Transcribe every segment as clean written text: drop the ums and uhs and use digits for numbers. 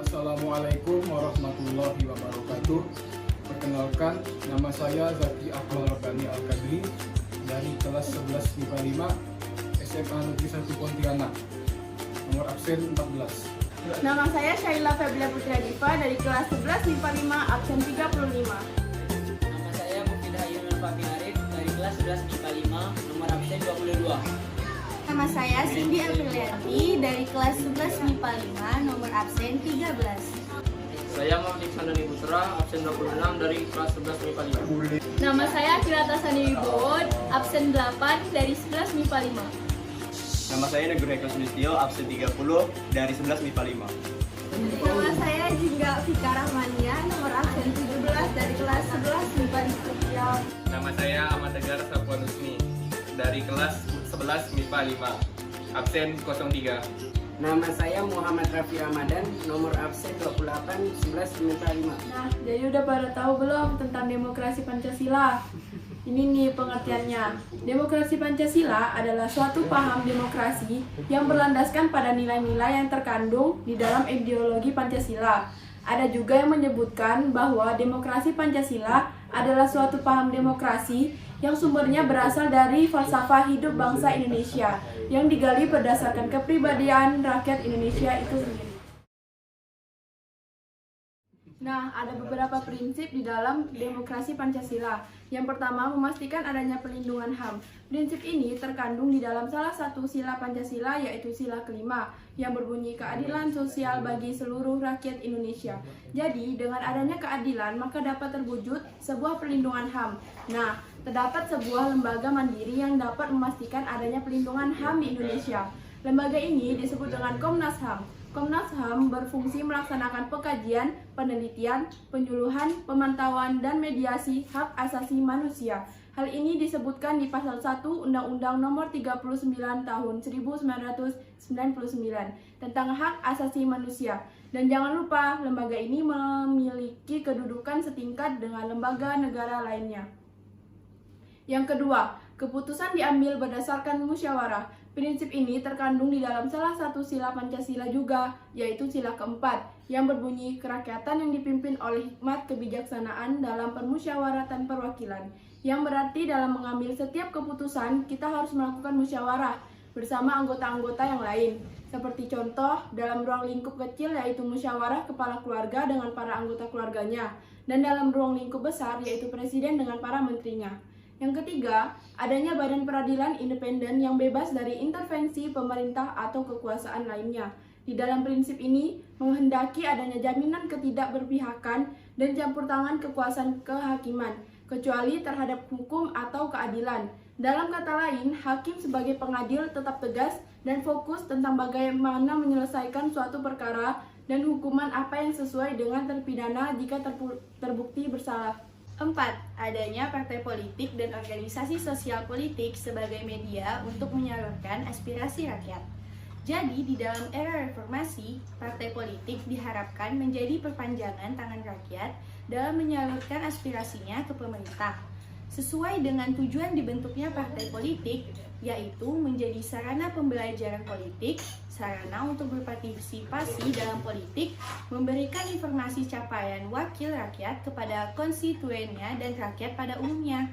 Assalamualaikum warahmatullahi wabarakatuh. Perkenalkan, nama saya Zaki Akmal Rabbani Al-Kadri dari kelas 11 MIPA 5 SMA Negeri 1 Pontianak. Nomor absen 14. Nama saya Syaila Feblia Putri Adifa dari kelas 11 MIPA 5 absen 35. Nama saya Mufidah Yunus Fafi Arif dari kelas 11 MIPA 5 nomor absen 22. Nama saya Cindy Aprilianti dari kelas 11 MIPA 5 nomor absen 13. Saya Muhammad Sandani Putra, absen 26 dari kelas 11 MIPA 5. Nama saya Kirata Sandi Wibowo, absen 8 dari 11 MIPA 5. Nama saya Negeri Eko Sulistyo, absen 30 dari 11 MIPA 5. Nama saya Jingga Fika Rahmania, nomor absen 17 dari kelas 11 MIPA 5. Nama saya Ahmad Tegar Sapuan Husni dari kelas 11 MIPA 5, absen 03. Nama saya Muhammad Rafi Ramadan, nomor absen 28 11 MIPA 5. Nah, jadi udah pada tahu belum tentang demokrasi Pancasila? Ini nih pengertiannya. Demokrasi Pancasila adalah suatu paham demokrasi yang berlandaskan pada nilai-nilai yang terkandung di dalam ideologi Pancasila. Ada juga yang menyebutkan bahwa demokrasi Pancasila adalah suatu paham demokrasi yang sumbernya berasal dari falsafah hidup bangsa Indonesia yang digali berdasarkan kepribadian rakyat Indonesia itu sendiri. Nah, ada beberapa prinsip di dalam demokrasi Pancasila. Yang pertama, memastikan adanya pelindungan HAM. Prinsip ini terkandung di dalam salah satu sila Pancasila, yaitu sila kelima, yang berbunyi keadilan sosial bagi seluruh rakyat Indonesia. Jadi, dengan adanya keadilan, maka dapat terwujud sebuah perlindungan HAM. Nah, terdapat sebuah lembaga mandiri yang dapat memastikan adanya pelindungan HAM di Indonesia. Lembaga ini disebut dengan Komnas HAM. Komnas HAM berfungsi melaksanakan pengkajian, penelitian, penyuluhan, pemantauan, dan mediasi hak asasi manusia. Hal ini disebutkan di pasal 1 Undang-Undang Nomor 39 Tahun 1999 tentang hak asasi manusia. Dan jangan lupa, lembaga ini memiliki kedudukan setingkat dengan lembaga negara lainnya. Yang kedua, keputusan diambil berdasarkan musyawarah. Prinsip ini terkandung di dalam salah satu sila Pancasila juga, yaitu sila keempat, yang berbunyi kerakyatan yang dipimpin oleh hikmat kebijaksanaan dalam permusyawaratan perwakilan. Yang berarti dalam mengambil setiap keputusan, kita harus melakukan musyawarah bersama anggota-anggota yang lain. Seperti contoh, dalam ruang lingkup kecil yaitu musyawarah kepala keluarga dengan para anggota keluarganya, dan dalam ruang lingkup besar yaitu presiden dengan para menterinya. Yang ketiga, adanya badan peradilan independen yang bebas dari intervensi pemerintah atau kekuasaan lainnya. Di dalam prinsip ini, menghendaki adanya jaminan ketidakberpihakan dan campur tangan kekuasaan kehakiman, kecuali terhadap hukum atau keadilan. Dalam kata lain, hakim sebagai pengadil tetap tegas dan fokus tentang bagaimana menyelesaikan suatu perkara dan hukuman apa yang sesuai dengan terpidana jika terbukti bersalah. 4. Adanya partai politik dan organisasi sosial politik sebagai media untuk menyalurkan aspirasi rakyat. Jadi, di dalam era reformasi, partai politik diharapkan menjadi perpanjangan tangan rakyat dalam menyalurkan aspirasinya ke pemerintah. Sesuai dengan tujuan dibentuknya partai politik, yaitu menjadi sarana pembelajaran politik, sarana untuk berpartisipasi dalam politik, memberikan informasi capaian wakil rakyat kepada konstituennya dan rakyat pada umumnya.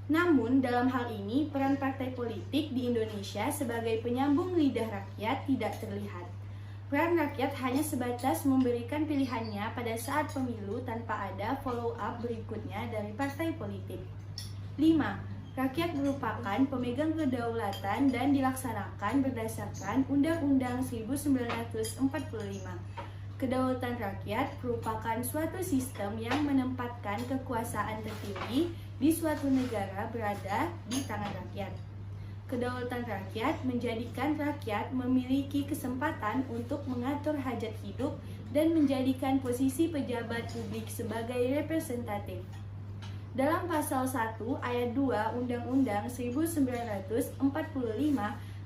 Namun, dalam hal ini, peran partai politik di Indonesia sebagai penyambung lidah rakyat tidak terlihat. Peran rakyat hanya sebatas memberikan pilihannya pada saat pemilu tanpa ada follow-up berikutnya dari partai politik. 5. Rakyat merupakan pemegang kedaulatan dan dilaksanakan berdasarkan Undang-Undang 1945. Kedaulatan rakyat merupakan suatu sistem yang menempatkan kekuasaan tertinggi di suatu negara berada di tangan rakyat. Kedaulatan rakyat menjadikan rakyat memiliki kesempatan untuk mengatur hajat hidup dan menjadikan posisi pejabat publik sebagai representatif. Dalam pasal 1 ayat 2 Undang-Undang 1945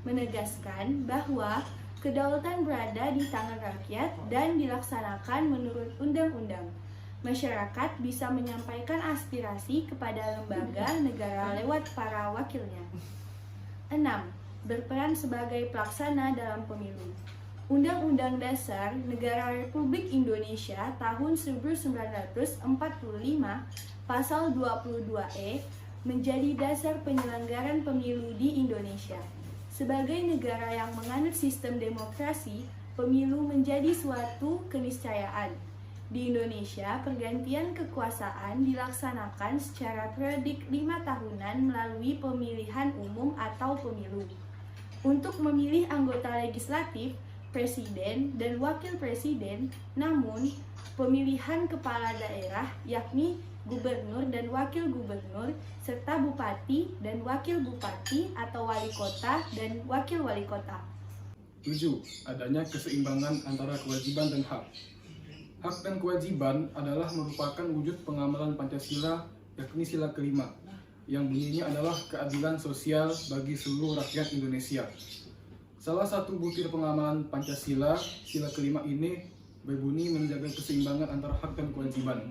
menegaskan bahwa kedaulatan berada di tangan rakyat dan dilaksanakan menurut undang-undang. Masyarakat bisa menyampaikan aspirasi kepada lembaga negara lewat para wakilnya. 6. Berperan sebagai pelaksana dalam pemilu. Undang-Undang Dasar Negara Republik Indonesia tahun 1945 Pasal 22E menjadi dasar penyelenggaraan pemilu di Indonesia. Sebagai negara yang menganut sistem demokrasi, pemilu menjadi suatu keniscayaan. Di Indonesia, pergantian kekuasaan dilaksanakan secara periodik 5 tahunan melalui pemilihan umum atau pemilu. Untuk memilih anggota legislatif, presiden, dan wakil presiden, namun pemilihan kepala daerah yakni gubernur dan wakil gubernur, serta bupati dan wakil bupati atau wali kota dan wakil wali kota. 7. Adanya keseimbangan antara kewajiban dan hak. Hak dan kewajiban adalah merupakan wujud pengamalan Pancasila, yakni sila kelima, yang bunyinya adalah keadilan sosial bagi seluruh rakyat Indonesia. Salah satu butir pengamalan Pancasila, sila kelima ini berbunyi menjaga keseimbangan antara hak dan kewajiban,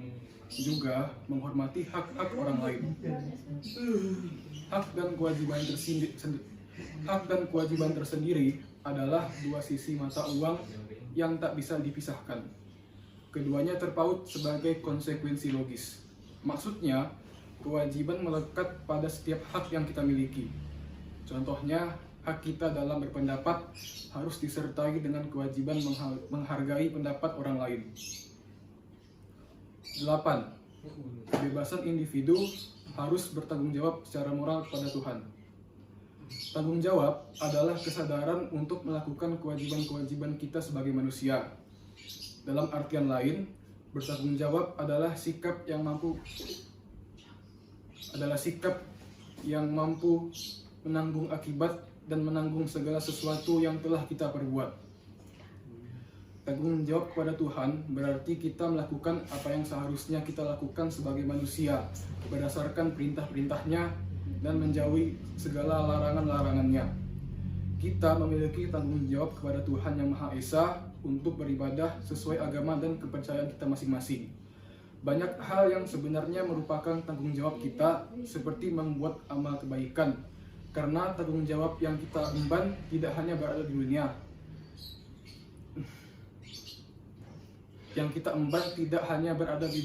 juga menghormati hak-hak orang lain. Hak dan kewajiban tersendiri adalah dua sisi mata uang yang tak bisa dipisahkan. Keduanya terpaut sebagai konsekuensi logis. Maksudnya, kewajiban melekat pada setiap hak yang kita miliki. Contohnya, hak kita dalam berpendapat harus disertai dengan kewajiban menghargai pendapat orang lain. 8. Kebebasan individu harus bertanggung jawab secara moral kepada Tuhan. Tanggung jawab adalah kesadaran untuk melakukan kewajiban-kewajiban kita sebagai manusia. Dalam artian lain, bertanggung jawab adalah sikap yang mampu menanggung akibat dan menanggung segala sesuatu yang telah kita perbuat. Tanggung jawab kepada Tuhan berarti kita melakukan apa yang seharusnya kita lakukan sebagai manusia berdasarkan perintah-perintahnya dan menjauhi segala larangan-larangannya. Kita memiliki tanggung jawab kepada Tuhan Yang Maha Esa untuk beribadah sesuai agama dan kepercayaan kita masing-masing. Banyak hal yang sebenarnya merupakan tanggung jawab kita, seperti membuat amal kebaikan, karena tanggung jawab yang kita emban tidak hanya berada di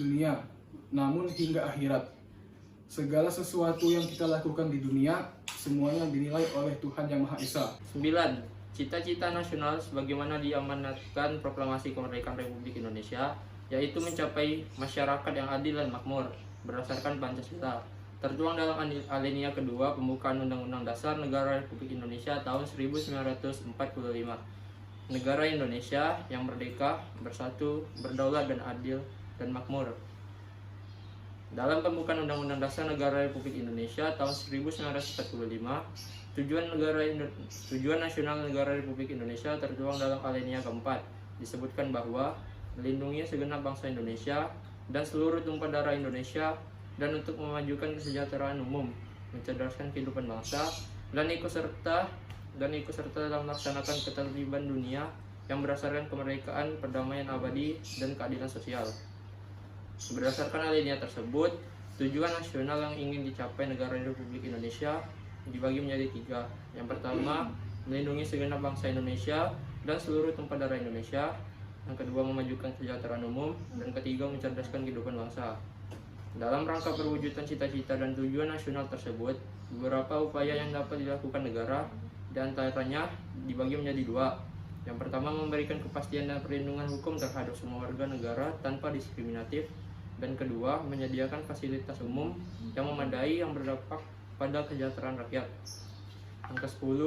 dunia. Namun hingga akhirat. Segala sesuatu yang kita lakukan di dunia, semuanya dinilai oleh Tuhan Yang Maha Esa. 9. Cita-cita nasional sebagaimana diamanatkan Proklamasi Kemerdekaan Republik Indonesia, yaitu mencapai masyarakat yang adil dan makmur berdasarkan Pancasila, tertuang dalam alinea kedua pembukaan Undang-Undang Dasar Negara Republik Indonesia tahun 1945. Negara Indonesia yang merdeka, bersatu, berdaulat dan adil dan makmur. Dalam pembukaan Undang-Undang Dasar Negara Republik Indonesia tahun 1945, tujuan nasional Negara Republik Indonesia tertuang dalam alinea keempat. Disebutkan bahwa melindungi segenap bangsa Indonesia dan seluruh tumpah darah Indonesia, dan untuk memajukan kesejahteraan umum, mencerdaskan kehidupan bangsa, dan ikut serta dalam melaksanakan ketertiban dunia yang berdasarkan kemerdekaan, perdamaian abadi, dan keadilan sosial. Berdasarkan alinea tersebut, tujuan nasional yang ingin dicapai negara Republik Indonesia dibagi menjadi 3. Yang pertama, melindungi segenap bangsa Indonesia dan seluruh tumpah darah Indonesia. Yang kedua, memajukan kesejahteraan umum. Dan ketiga, mencerdaskan kehidupan bangsa. Dalam rangka perwujudan cita-cita dan tujuan nasional tersebut, beberapa upaya yang dapat dilakukan negara, di antaranya dibagi menjadi 2. Yang pertama, memberikan kepastian dan perlindungan hukum terhadap semua warga negara tanpa diskriminatif. Dan kedua, menyediakan fasilitas umum yang memadai yang berdampak pada kesejahteraan rakyat. Yang ke-10,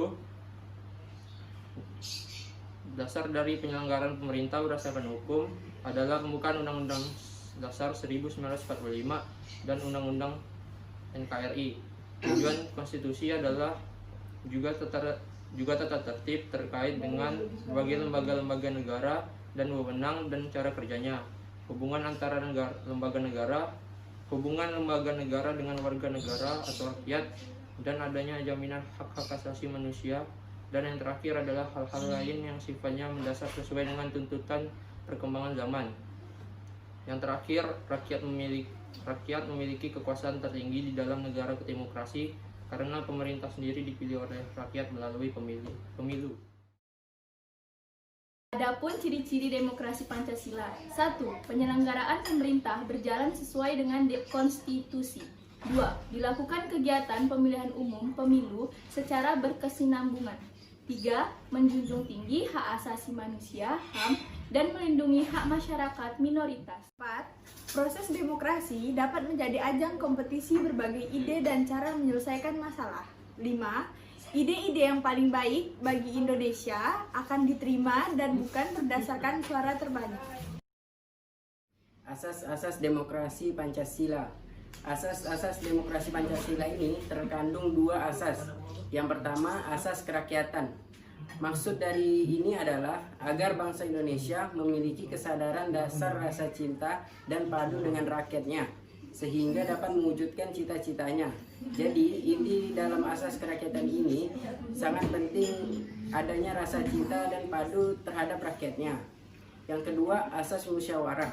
dasar dari penyelenggaraan pemerintah berdasarkan hukum adalah pembukaan Undang-Undang Dasar 1945 dan Undang-Undang NKRI. Tujuan konstitusi adalah juga tata tertib terkait dengan berbagai lembaga-lembaga negara dan wewenang dan cara kerjanya, hubungan antara lembaga negara dengan warga negara atau rakyat, dan adanya jaminan hak-hak asasi manusia. Dan yang terakhir adalah hal-hal lain yang sifatnya mendasar sesuai dengan tuntutan perkembangan zaman. Yang terakhir, rakyat memiliki kekuasaan tertinggi di dalam negara demokrasi karena pemerintah sendiri dipilih oleh rakyat melalui pemilu. Adapun ciri-ciri demokrasi Pancasila. 1. Penyelenggaraan pemerintah berjalan sesuai dengan konstitusi. 2. Dilakukan kegiatan pemilihan umum pemilu secara berkesinambungan. 3. Menjunjung tinggi hak asasi manusia, HAM, dan melindungi hak masyarakat minoritas. 4. Proses demokrasi dapat menjadi ajang kompetisi berbagai ide dan cara menyelesaikan masalah. 5. Ide-ide yang paling baik bagi Indonesia akan diterima dan bukan berdasarkan suara terbanyak. Asas-asas demokrasi Pancasila. Asas-asas demokrasi Pancasila ini terkandung 2 asas. Yang pertama, asas kerakyatan. Maksud dari ini adalah agar bangsa Indonesia memiliki kesadaran dasar rasa cinta dan padu dengan rakyatnya, sehingga dapat mewujudkan cita-citanya. Jadi, inti dalam asas kerakyatan ini sangat penting adanya rasa cinta dan padu terhadap rakyatnya. Yang kedua, asas musyawarah.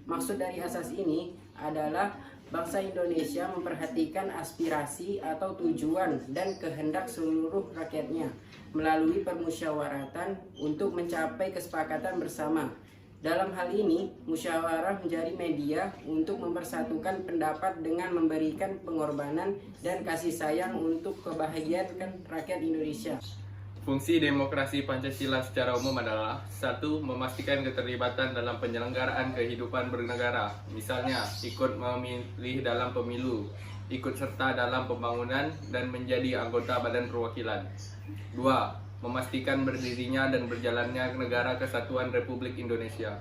Maksud dari asas ini adalah bangsa Indonesia memperhatikan aspirasi atau tujuan dan kehendak seluruh rakyatnya melalui permusyawaratan untuk mencapai kesepakatan bersama. Dalam hal ini, musyawarah menjadi media untuk mempersatukan pendapat dengan memberikan pengorbanan dan kasih sayang untuk kebahagiaan rakyat Indonesia. Fungsi demokrasi Pancasila secara umum adalah 1. Memastikan keterlibatan dalam penyelenggaraan kehidupan bernegara, misalnya ikut memilih dalam pemilu, ikut serta dalam pembangunan, dan menjadi anggota Badan Perwakilan. 2. Memastikan berdirinya dan berjalannya Negara Kesatuan Republik Indonesia.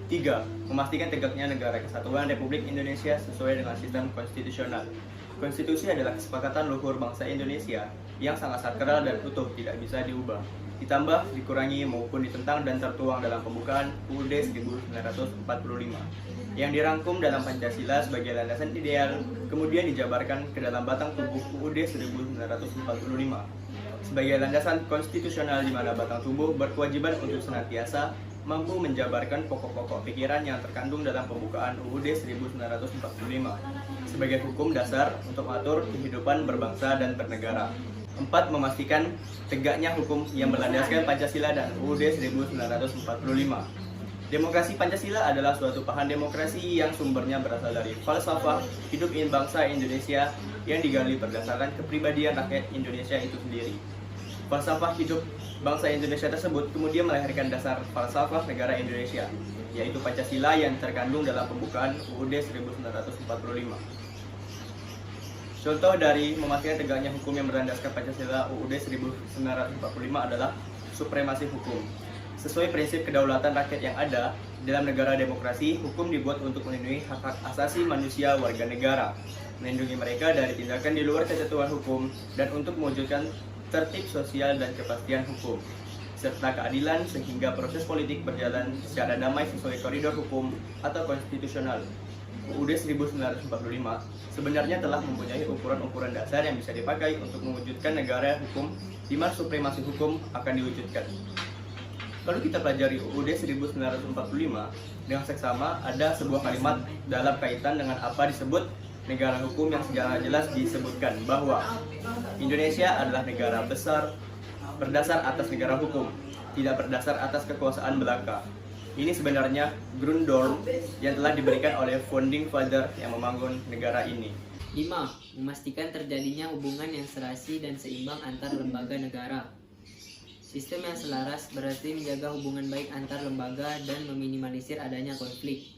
3. Memastikan tegaknya Negara Kesatuan Republik Indonesia sesuai dengan sistem konstitusional. Konstitusi adalah kesepakatan luhur bangsa Indonesia yang sangat sakral dan utuh, tidak bisa diubah, ditambah, dikurangi, maupun ditentang dan tertuang dalam pembukaan UUD 1945 yang dirangkum dalam Pancasila sebagai landasan ideal, kemudian dijabarkan ke dalam batang tubuh UUD 1945 sebagai landasan konstitusional, di mana batang tubuh berkewajiban untuk senantiasa mampu menjabarkan pokok-pokok pikiran yang terkandung dalam pembukaan UUD 1945 sebagai hukum dasar untuk mengatur kehidupan berbangsa dan bernegara. 4. Memastikan tegaknya hukum yang berlandaskan Pancasila dan UUD 1945. Demokrasi Pancasila adalah suatu paham demokrasi yang sumbernya berasal dari falsafah hidup bangsa Indonesia yang digali berdasarkan kepribadian rakyat Indonesia itu sendiri. Falsafah hidup bangsa Indonesia tersebut kemudian melahirkan dasar falsafah negara Indonesia, yaitu Pancasila yang terkandung dalam pembukaan UUD 1945. Contoh dari memastikan tegaknya hukum yang berlandaskan Pancasila UUD 1945 adalah supremasi hukum. Sesuai prinsip kedaulatan rakyat yang ada, dalam negara demokrasi, hukum dibuat untuk melindungi hak-hak asasi manusia warga negara, melindungi mereka dari tindakan di luar ketentuan hukum, dan untuk mewujudkan tertib sosial dan kepastian hukum, serta keadilan sehingga proses politik berjalan secara damai sesuai koridor hukum atau konstitusional. UUD 1945 sebenarnya telah mempunyai ukuran-ukuran dasar yang bisa dipakai untuk mewujudkan negara hukum di mana supremasi hukum akan diwujudkan. Kalau kita pelajari UUD 1945 dengan seksama, ada sebuah kalimat dalam kaitan dengan apa disebut negara hukum yang secara jelas disebutkan bahwa Indonesia adalah negara besar berdasar atas negara hukum, tidak berdasar atas kekuasaan belaka. Ini sebenarnya grundorm yang telah diberikan oleh founding father yang membangun negara ini. 5. Memastikan terjadinya hubungan yang serasi dan seimbang antar lembaga negara. Sistem yang selaras berarti menjaga hubungan baik antar lembaga dan meminimalisir adanya konflik.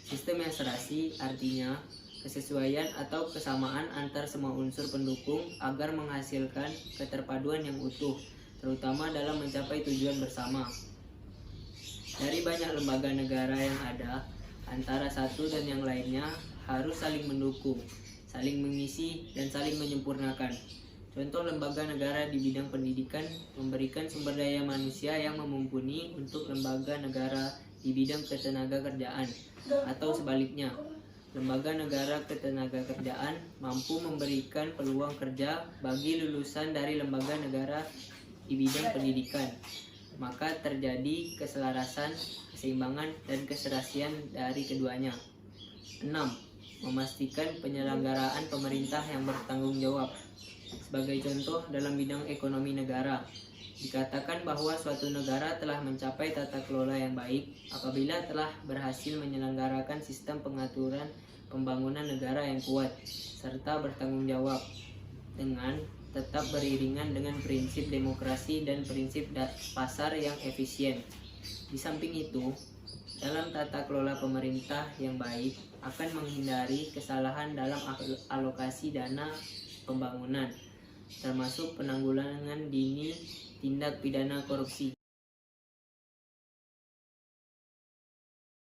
Sistem yang serasi artinya kesesuaian atau kesamaan antar semua unsur pendukung agar menghasilkan keterpaduan yang utuh, terutama dalam mencapai tujuan bersama. Dari banyak lembaga negara yang ada, antara satu dan yang lainnya harus saling mendukung, saling mengisi, dan saling menyempurnakan. Contoh lembaga negara di bidang pendidikan memberikan sumber daya manusia yang mumpuni untuk lembaga negara di bidang ketenagakerjaan, atau sebaliknya, lembaga negara ketenagakerjaan mampu memberikan peluang kerja bagi lulusan dari lembaga negara di bidang pendidikan. Maka terjadi keselarasan, keseimbangan, dan keserasian dari keduanya. 6. Memastikan penyelenggaraan pemerintah yang bertanggung jawab. Sebagai contoh dalam bidang ekonomi negara, Dikatakan bahwa suatu negara telah mencapai tata kelola yang baik apabila telah berhasil menyelenggarakan sistem pengaturan pembangunan negara yang kuat serta bertanggung jawab dengan tetap beriringan dengan prinsip demokrasi dan prinsip pasar yang efisien. Di samping itu, dalam tata kelola pemerintah yang baik akan menghindari kesalahan dalam alokasi dana pembangunan, termasuk penanggulangan dini tindak pidana korupsi.